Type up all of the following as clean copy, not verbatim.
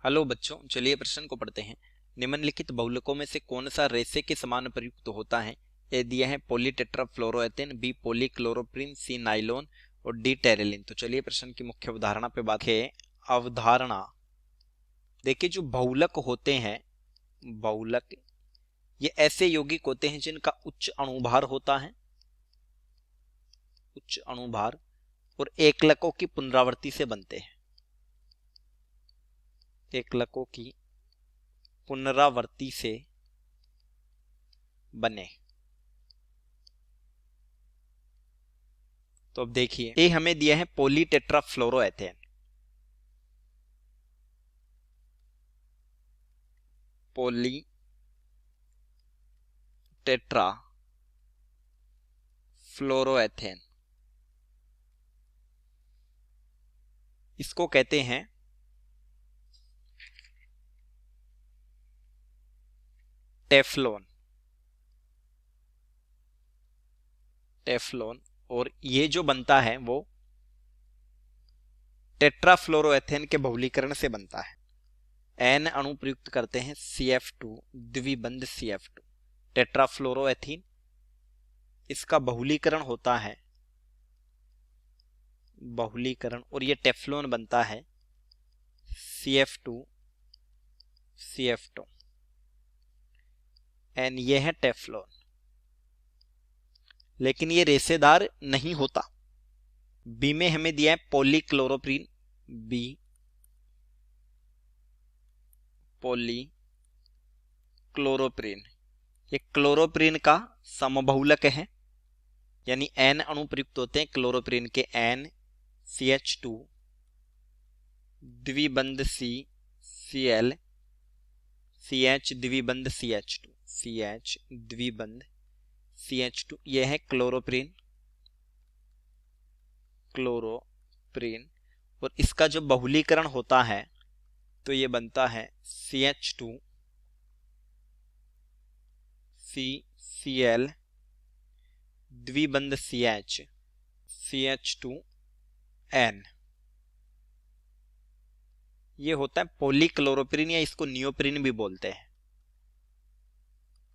Hello बच्चों, चलिए प्रश्न को पढ़ते हैं। निम्नलिखित बहुलकों में से कौन सा रेसे के समान प्रयुक्त होता है? ए दिया है पॉलीटेट्राफ्लोरोएथेन, बी पॉलीक्लोरोप्रीन, सी नाइलॉन और डी टेरेलिन। तो चलिए प्रश्न की मुख्य अवधारणा पे बात है। अवधारणा देखिए, जो बहुलक होते हैं, बहुलक ये ऐसे यौगिक होते हैं जिनका उच्च अणुभार होता है, उच्च अणुभार, और एकलकों की पुनरावृत्ति से बनते हैं। एकलकों की पुनरावृत्ति से बने। तो अब देखिए, ये हमें दिया है पॉलीटेट्राफ्लोरोएथेन, पॉलीटेट्राफ्लोरोएथेन, इसको कहते हैं टेफ्लॉन। टेफ्लॉन। और ये जो बनता है वो टेट्राफ्लोरोएथेन के बहुलीकरण से बनता है। एन अणु प्रयुक्त करते हैं CF2, द्विबंध CF2, टेट्राफ्लोरोएथीन। इसका बहुलीकरण होता है, बहुलीकरण, और ये टेफ्लॉन बनता है CF2 CF2, एन ये है टेफ्लॉन। लेकिन ये रेसेदार नहीं होता। बी में हमें दिया है पॉलीक्लोरोप्रीन, बी पॉलीक्लोरोप्रीन, ये क्लोरोप्रीन का समबहुलक है, यानी एन अणु प्रयुक्त होते हैं क्लोरोप्रीन के, एन CH2 द्विबंध CCl, CH द्विबंध CH2, CH द्विबंध CH2, यह है क्लोरोप्रीन, क्लोरोप्रीन। और इसका जो बहुलीकरण होता है तो ये बनता है CH2 CCl द्विबंध CH CH2N। ये होता है पॉलीक्लोरोप्रीन, या इसको नियोप्रीन भी बोलते हैं।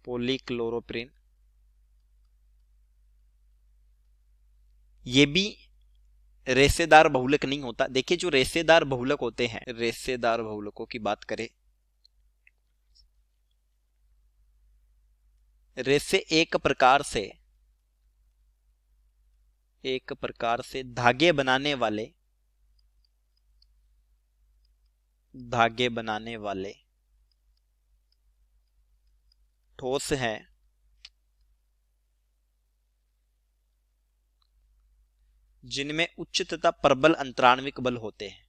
पॉलीक्लोरोप्रीन ये भी रेसेदार बहुलक नहीं होता। देखिए, जो रेसेदार बहुलक होते हैं, रेसेदार बहुलकों की बात करें, रेसे एक प्रकार से धागे बनाने वाले ठोस हैं जिनमें उच्च तथा प्रबल अंतराण्विक बल होते हैं।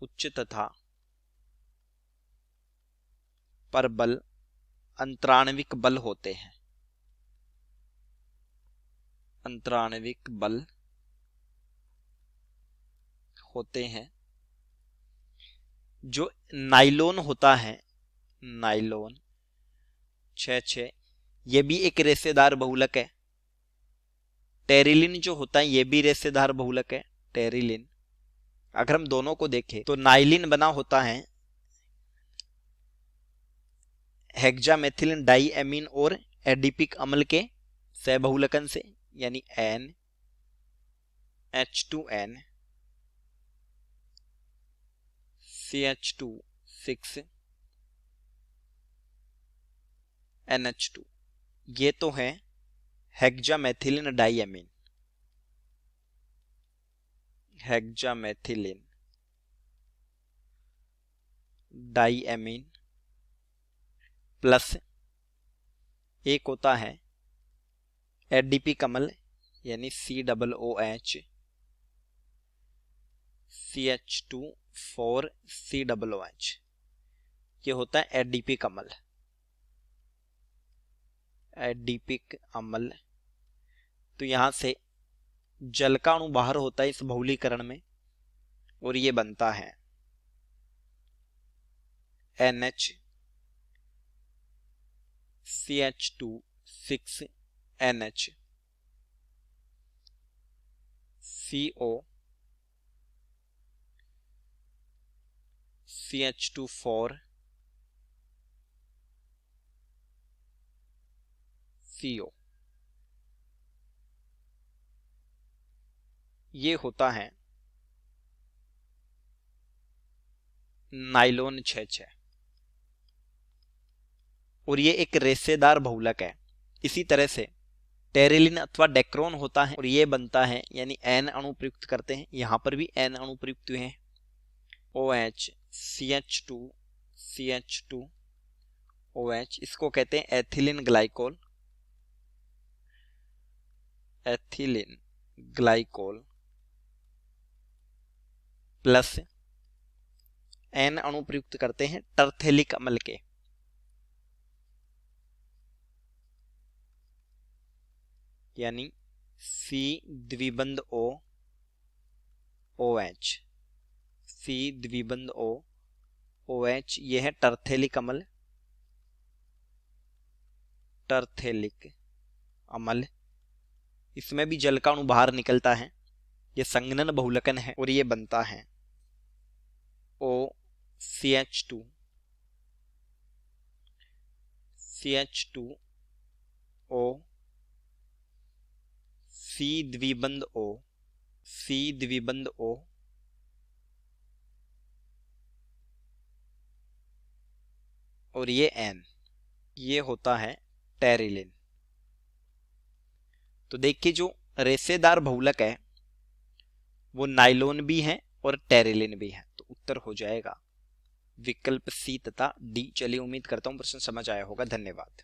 उच्च तथा प्रबल अंतराण्विक बल होते हैं। अंतराण्विक बल होते हैं। जो नाइलॉन होता है, नाइलॉन 6 ये भी एक रेसेदार बहुलक है। टेरिलिन जो होता है ये भी रेसेदार बहुलक है, टेरिलिन। अगर हम दोनों को देखें तो नाइलिन बना होता है हेक्सामेथिलिन डाइएमीन और एडिपिक अम्ल के सहबहुलकन से, यानी NH2N CH2 6 NH2, ये तो है हेक्सामेथिलिन डाइएमीन, हेक्सामेथिलिन डाइएमीन, प्लस एक होता है एडिपिक अम्ल, यानी COOH CH2 4COOH, ये होता है एडिपिक अम्ल। एडिपिक अम्ल, तो यहां से जल का अणु बाहर होता है इस बहुलीकरण में, और ये बनता है NH CH2 6 NH CO CH2 CO, ये होता है नाइलोन 6 और ये एक रेशेदार बहुलक है। इसी तरह से टेरेलिन अथवा डेक्रोन होता है और ये बनता है, यानी N अणु प्रयुक्त करते हैं, यहां पर भी N अणु प्रयुक्त हुए हैं। OH CH2 OH, इसको कहते हैं एथिलीन ग्लाइकोल प्लस N अणु प्रयुक्त करते हैं टर्थेलिक अम्ल के, यानी C द्विबंध O OH, C द्विबंध O OH, यह है टर्थेलिक अम्ल। इसमें भी जल का अणु बाहर निकलता है, यह संघनन बहुलकन है और ये बनता है CH2 O C द्विबंध O और ये N, ये होता है टेरिलिन। तो देखिए जो रेशेदार बहुलक है वो नाइलोन भी है और टेरिलिन भी है, तो उत्तर हो जाएगा विकल्प C तथा D। चलिए उम्मीद करता हूं प्रश्न समझ आया होगा। धन्यवाद।